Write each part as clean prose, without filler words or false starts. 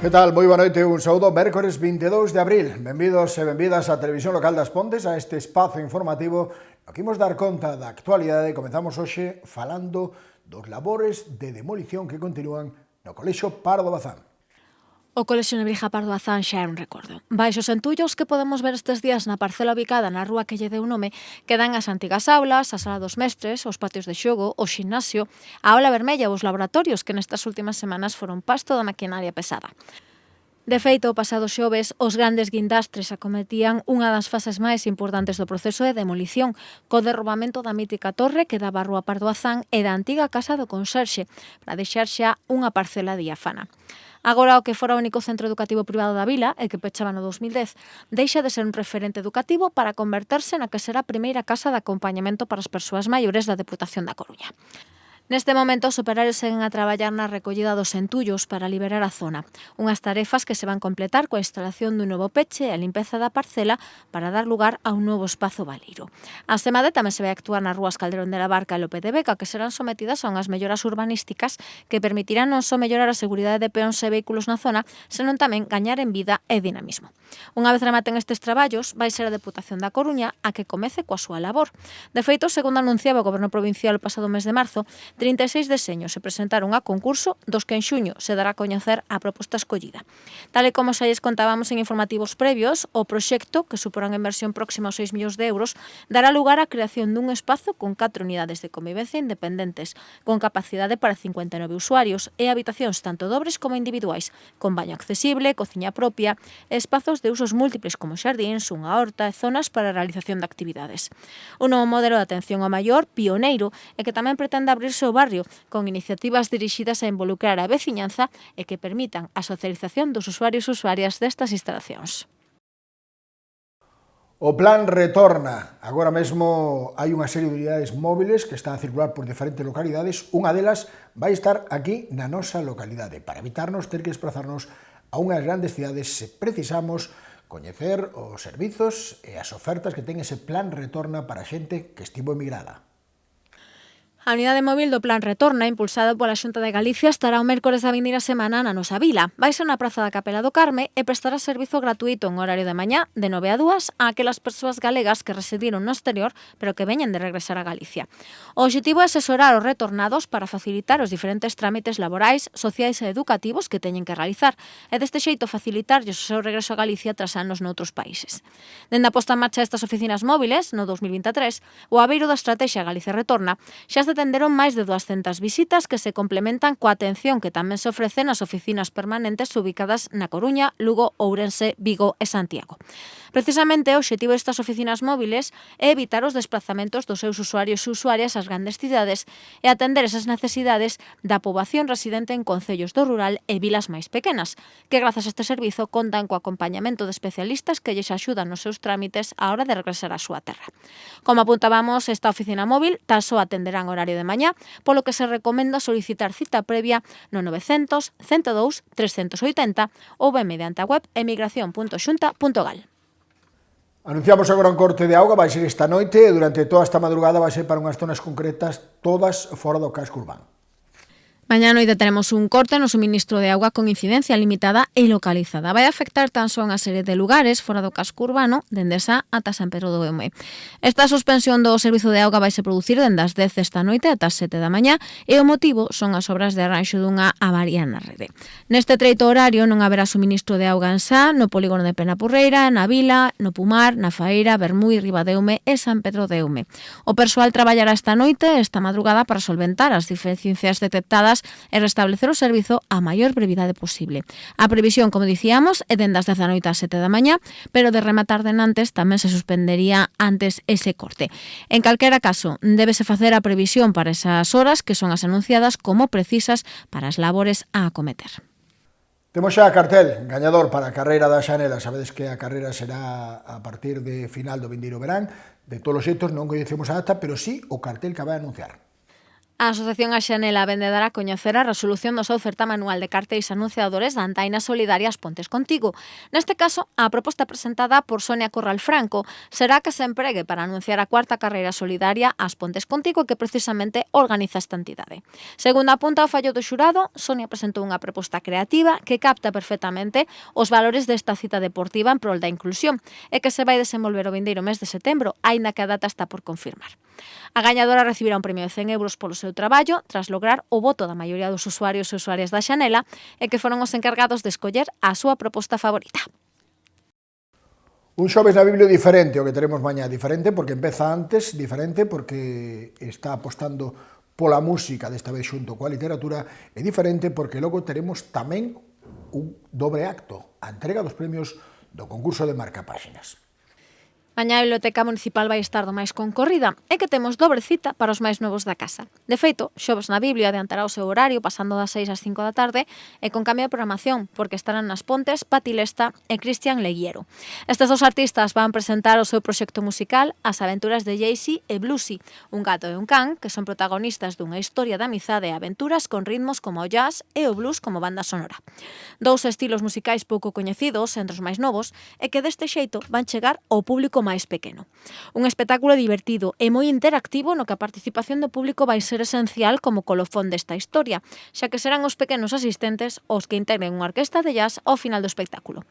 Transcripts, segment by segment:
Que tal? Moi boa noite, un saúdo, mércores 22 de abril. Benvidos e benvidas á Televisión Local das Pontes, a este espazo informativo no que imos dar conta da actualidade. Comezamos hoxe falando dos labores de demolición que continúan no Colexio Pardo Bazán. O Colexio Nebrija Pardo Bazán xa é un recordo. Baixo os entullos que podemos ver estes días na parcela ubicada na rúa que lle deu nome quedan as antigas aulas, a sala dos mestres, os patios de xogo, o ximnasio, a aula vermella ou os laboratorios que nestas últimas semanas foron pasto da maquinaria pesada. De feito, o pasado xoves, os grandes guindastres acometían unha das fases máis importantes do proceso de demolición, co derrubamento da mítica torre que daba a rúa Pardo Bazán e da antiga casa do conserxe, para deixar xa unha parcela diáfana. Agora, o que fora o único centro educativo privado da vila, e que pechaba no 2010, deixa de ser un referente educativo para converterse na que será a primeira casa de acompañamento para as persoas maiores da Deputación da Coruña. Neste momento, os operarios seguen a traballar na recollida dos entullos para liberar a zona. Unhas tarefas que se van completar coa instalación dun novo peche e a limpeza da parcela para dar lugar a un novo espazo baleiro. A semade tamén se vai actuar nas rúas Calderón de la Barca e Lope de Vega, que serán sometidas a unhas melloras urbanísticas que permitirán non só mellorar a seguridade de peóns e vehículos na zona, senón tamén gañar en vida e dinamismo. Unha vez rematen estes traballos, vai ser a Deputación da Coruña a que comece coa súa labor. De feito, segundo anunciaba o Goberno Provincial o pasado mes de marzo, 36 deseños se presentaron a concurso, dos que en xuño se dará a coñecer a proposta escollida. Tal e como xa lles contábamos en informativos previos, o proxecto, que supón unha inversión próxima aos 6 millóns de euros, dará lugar á creación dun espazo con 4 unidades de convivencia independentes, con capacidade para 59 usuarios e habitacións tanto dobres como individuais, con baño accesible, cociña propia e espazos de usos múltiples como xardíns, unha horta e zonas para a realización de actividades. Un novo modelo de atención ao maior, pioneiro, e que tamén pretende abrirse o barrio, con iniciativas dirixidas a involucrar a veciñanza e que permitan a socialización dos usuarios e usuarias destas instalacións. O plan retorna. Agora mesmo hai unha serie de unidades móviles que están a circular por diferentes localidades. Unha delas vai estar aquí na nosa localidade, para evitarnos ter que desplazarnos a unhas grandes cidades se precisamos coñecer os servizos e as ofertas que ten ese plan retorna para a xente que estivo emigrada. A unidade móvil do Plan Retorna, impulsada pola Xunta de Galicia, estará o mércores da vindeira semana na nosa vila. Vai ser na Praza da Capela do Carme e prestará servizo gratuito en horario de mañá, de 9 a 2, a aquelas persoas galegas que residiron no exterior, pero que veñen de regresar a Galicia. O obxectivo é asesorar os retornados para facilitar os diferentes trámites laborais, sociais e educativos que teñen que realizar, e deste xeito facilitarlles o seu regreso a Galicia tras anos noutros países. Dende a posta en marcha destas oficinas móviles, no 2023, o abeiro da Estrategia Galicia Retorna xa se atenderon máis de 200 visitas que se complementan coa atención que tamén se ofrece nas oficinas permanentes ubicadas na Coruña, Lugo, Ourense, Vigo e Santiago. Precisamente, o obxectivo destas oficinas móviles é evitar os desplazamentos dos seus usuarios e usuarias ás grandes cidades e atender esas necesidades da poboación residente en concellos do rural e vilas máis pequenas, que grazas a este servizo contan co acompañamento de especialistas que lles axudan nos seus trámites á hora de regresar á súa terra. Como apuntábamos, esta oficina móvil tan só atenderán horario de mañá, polo que se recomenda solicitar cita previa no 900 102 380 ou ben mediante a web emigración.xunta.gal. Anunciamos agora un corte de auga, vai ser esta noite e durante toda esta madrugada vai ser para unhas zonas concretas, todas fora do casco urbano. Mañá noite teremos un corte no suministro de auga con incidencia limitada e localizada. Vai afectar tan só unha serie de lugares fora do casco urbano, dende Sá ata San Pedro do Eume. Esta suspensión do servizo de auga vai se producir dende as 10 esta noite ata as 7 da mañá e o motivo son as obras de arranxo dunha avaría na rede. Neste treito horario non haberá suministro de auga en Sá, no polígono de Penapurreira, na Vila, no Pumar, na Faeira, Bermúi, Ribadeume e San Pedro de Eume. O persoal traballará esta noite e esta madrugada para solventar as deficiencias detectadas e restablecer o servizo a maior brevidade posible. A previsión, como dicíamos, é dende as 10 da noite ás 7 da mañá, pero de rematar de antes tamén se suspendería antes ese corte. En calquera caso, débese facer a previsión para esas horas que son as anunciadas como precisas para as labores a acometer. Temos xa a cartel gañador para a carreira da Xanela. Sabedes que a carreira será a partir de final do vindeiro verán. De todos os xeitos non coñecemos a data, pero sí o cartel que vai anunciar. A Asociación A Xanela vende dar a coñecer a resolución do seu certame anual de cartéis anunciadores da Antaina Solidaria As Pontes Contigo. Neste caso, a proposta presentada por Sonia Corral Franco será que se empregue para anunciar a cuarta carreira solidaria As Pontes Contigo que precisamente organiza esta entidade. Segundo apunta o fallo do xurado, Sonia presentou unha proposta creativa que capta perfectamente os valores desta cita deportiva en prol da inclusión e que se vai desenvolver o vindeiro mes de setembro, aínda que a data está por confirmar. A gañadora recibirá un premio de 100 euros polo seu traballo tras lograr o voto da maioría dos usuarios e usuarias da Xanela e que foron os encargados de escoller a súa proposta favorita. Un xoves na Biblia diferente, o que teremos mañá, diferente porque empeza antes, diferente porque está apostando pola música desta vez xunto coa literatura e diferente porque logo teremos tamén un dobre acto, a entrega dos premios do concurso de marcapáxinas. Mañá a Biblioteca Municipal vai estar do máis concorrida e que temos dobre cita para os máis novos da casa. De feito, Xoves na Biblia adiantará o seu horario pasando das 6 ás 5 da tarde e con cambio de programación, porque estarán nas Pontes Pati Lesta e Cristian Leguiero. Estes dos artistas van presentar o seu proxecto musical As aventuras de Jaycee e Bluesy, un gato e un can que son protagonistas dunha historia de amizade e aventuras con ritmos como o jazz e o blues como banda sonora. Dous estilos musicais pouco coñecidos entre os máis novos e que deste xeito van chegar ao público máis pequeno. Un espectáculo divertido e moi interactivo no que a participación do público vai ser esencial como colofón desta historia, xa que serán os pequenos asistentes os que integren unha orquesta de jazz ao final do espectáculo.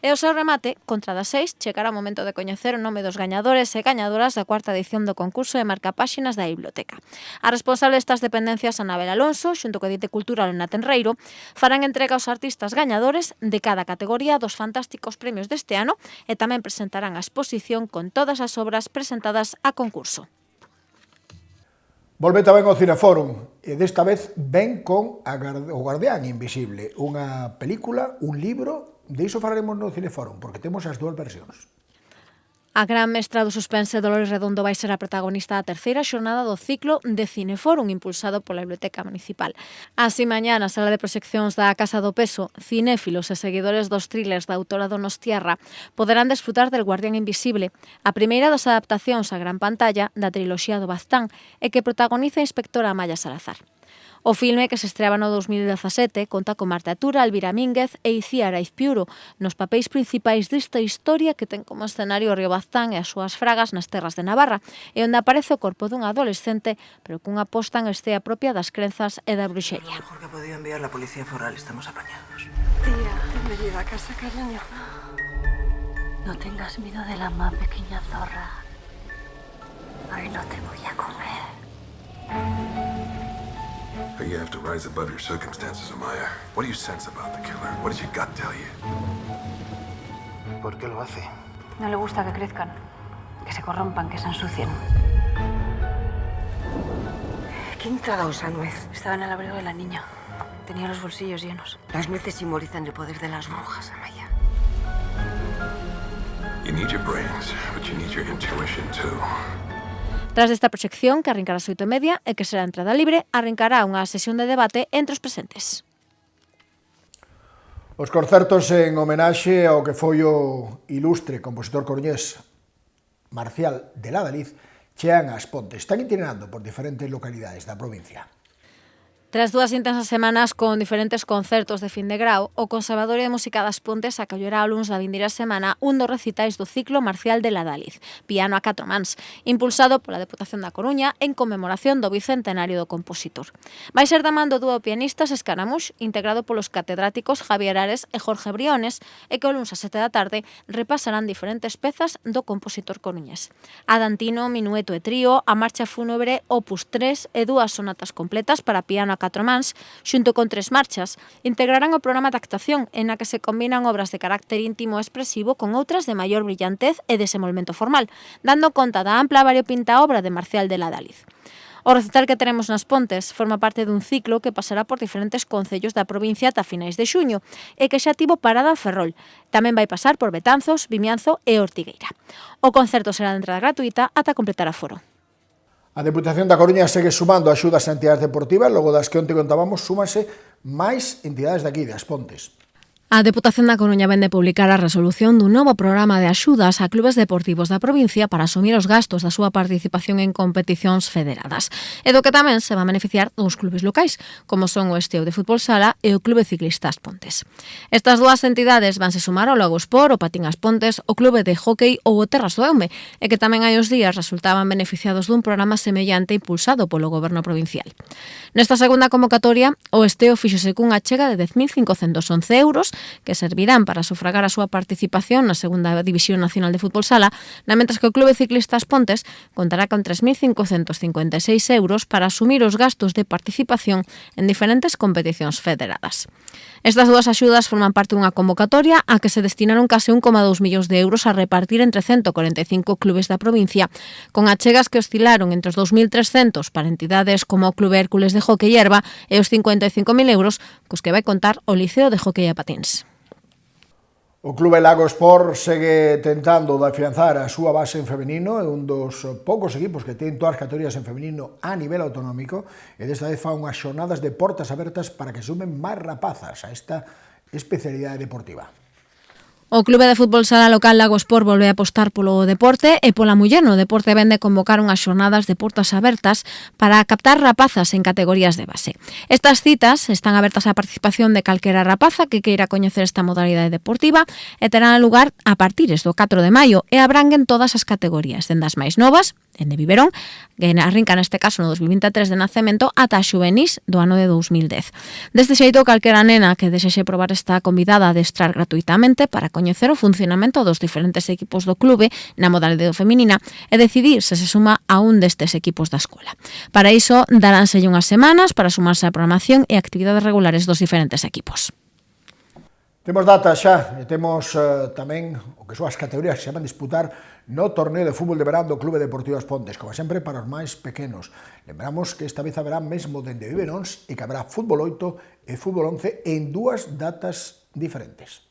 E o seu remate, contra das 6, chegará o momento de coñecer o nome dos gañadores e gañadoras da cuarta edición do concurso de marcapáxinas da Biblioteca. A responsable destas dependencias, Anabel Alonso, xunto co Dite Cultural na Tenreiro, farán entrega aos artistas gañadores de cada categoría dos fantásticos premios deste ano e tamén presentarán a exposición con todas as obras presentadas a concurso. Volve tamén ao Cineforum, e desta vez ven con O Guardián Invisible, unha película, un libro. De iso falaremos no Cineforum, porque temos as dúas versións. A gran mestra do suspense Dolores Redondo vai ser a protagonista da terceira xornada do ciclo de Cineforum impulsado pola Biblioteca Municipal. Así, mañá, na sala de proxeccións da Casa do Peso, cinéfilos e seguidores dos thrillers da autora Donostiarra poderán desfrutar del Guardián Invisible, a primeira das adaptacións á gran pantalla da triloxía do Baztán e que protagoniza a inspectora Amaya Salazar. O filme, que se estreaba no 2017, conta con Marta Tura, Elvira Mínguez e Icía Araizpiuro nos papéis principais desta historia que ten como escenario o río Baztán e as súas fragas nas terras de Navarra, e onde aparece o corpo dun adolescente, pero cunha posta en estea propia das crenzas e da bruxería. Lo mejor que ha podido enviar la policía foral, estamos apañados. Tía, bienvenida a casa, cariño. No tengas miedo de la más pequeña zorra. Hoy no te voy a comer. You have to rise above your circumstances, Amaya. What do you sense about the killer? What does your gut tell you? ¿Por qué lo hace? No le gusta que crezcan, que se corrompan, que se ensucien. ¿Quién te ha dado esa nuez? Estaba en el abrigo de la niña. Tenía los bolsillos llenos. Las nueces simbolizan el poder de las brujas, Amaya. You need your brains, but you need your intuition too. Tras desta proxección, que arrincará ás 8:30 e que será entrada libre, arrincará unha sesión de debate entre os presentes. Os concertos en homenaxe ao que foi o ilustre compositor coruñés Marcial de Ladaliz chean ás Pontes. Están itinerando por diferentes localidades da provincia. Tras dúas intensas semanas con diferentes concertos de fin de grau, o Conservatorio de Música das Pontes acollerá o luns da vindeira semana un dos recitais do ciclo Marcial de Ladaliz, piano a 4 mans, impulsado pola Deputación da Coruña en conmemoración do bicentenario do compositor. Vai ser da man do dúo pianistas Escaramouche, integrado polos catedráticos Javier Ares e Jorge Briones, e que o luns a 7 da tarde repasarán diferentes pezas do compositor coruñés. Adantino, minueto e trío, a marcha fúnebre Opus 3 e dúas sonatas completas para piano a 4 mans, xunto con 3 marchas, integrarán o programa de actuación en a que se combinan obras de carácter íntimo e expresivo con outras de maior brillantez e desenvolvemento formal, dando conta da ampla variopinta obra de Marcial de Ladaliz. O recital que teremos nas Pontes forma parte dun ciclo que pasará por diferentes concellos da provincia ata finais de xuño e que xa tivo parada en Ferrol. Tamén vai pasar por Betanzos, Vimianzo e Ortigueira. O concerto será de entrada gratuita ata completar aforo. A Deputación da Coruña segue sumando axudas a entidades deportivas, logo das que onte contábamos súmanse máis entidades daqui, das Pontes. A Deputación da Coruña vén de publicar a resolución dun novo programa de axudas a clubes deportivos da provincia para asumir os gastos da súa participación en competicións federadas. E do que tamén se van beneficiar dous clubes locais, como son o Esteo de Fútbol Sala e o Clube Ciclista As Pontes. Estas dúas entidades vanse sumar ao Lago Sport, o Patín As Pontes, o Clube de Hóckey ou o Terras do Eume, e que tamén hai os días resultaban beneficiados dun programa semellante impulsado polo Goberno provincial. Nesta segunda convocatoria, o Esteo fíxose cunha chega de 10.511 euros, que servirán para sufragar a súa participación na segunda División Nacional de Fútbol Sala, mentres que o Clube Ciclista As Pontes contará con 3.556 euros para asumir os gastos de participación en diferentes competicións federadas. Estas dúas axudas forman parte dunha convocatoria a que se destinaron case 1,2 millóns de euros a repartir entre 145 clubes da provincia, con achegas que oscilaron entre os 2.300 para entidades como o Clube Hércules de Hóckey e Herba e os 55.000 euros cos que vai contar o Liceo de Hóckey e Patins. O Clube Lago Sport segue tentando de afianzar a súa base en femenino, é un dos poucos equipos que ten todas as categorías en femenino a nivel autonómico, e desta vez fa unhas xornadas de portas abertas para que sumen máis rapazas a esta especialidade deportiva. O Clube de Fútbol Sala local Lago Sport volve a apostar polo deporte e pola muller no deporte vende convocar unhas xornadas de portas abertas para captar rapazas en categorías de base. Estas citas están abertas á participación de calquera rapaza que queira coñecer esta modalidade deportiva e terán lugar a partires do 4 de maio e abranguen todas as categorías, dende as máis novas, en de Biberón, que arrinca neste caso no 2023 de nacemento, ata a xuvenís do ano de 2010. Deste xeito, calquera nena que desexe probar está convidada a adestrar gratuitamente para coñecer o funcionamento dos diferentes equipos do clube na modalidade feminina e decidir se se suma a un destes equipos da escola. Para iso, daránselle unhas semanas para sumarse á programación e actividades regulares dos diferentes equipos. Temos datas xa e temos tamén o que son as categorías que se van disputar no torneo de fútbol de verán do Clube Deportivo As Pontes, como sempre para os máis pequenos. Lembramos que esta vez haberá mesmo dende Biberóns e que haberá fútbol 8 e fútbol 11 en dúas datas diferentes.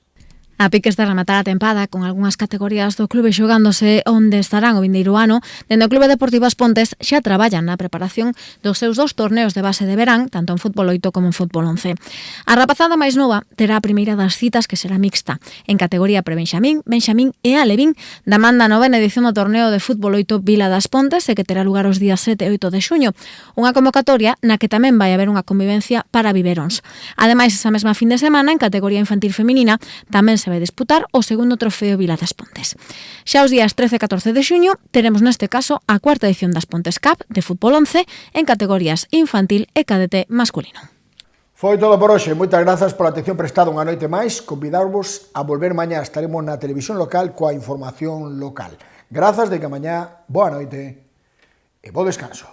A piques de rematar a tempada con algunhas categorías do clube xogándose onde estarán o vindeiro ano, dende o Clube Deportivo As Pontes xa traballan na preparación dos seus dous torneos de base de verán, tanto en fútbol 8 como en fútbol 11. A rapazada máis nova terá a primeira das citas que será mixta, en categoría pre-benxamín, benxamín e alevín, da manda a novena edición do torneo de fútbol 8 Vila das Pontes e que terá lugar os días 7 e 8 de xuño, unha convocatoria na que tamén vai haber unha convivencia para biberóns. Ademais, esa mesma fin de semana, en categoría infantil feminina, tamén se vai disputar o segundo trofeo Vila das Pontes. Xa os días 13 e 14 de xuño teremos neste caso a cuarta edición das Pontes Cup de fútbol 11 en categorías infantil e cadete masculino. Foi todo por hoxe. Moitas grazas pola atención prestada unha noite máis. Convidarvos a volver mañá. Estaremos na televisión local coa información local. Grazas de que mañá, boa noite e bo descanso.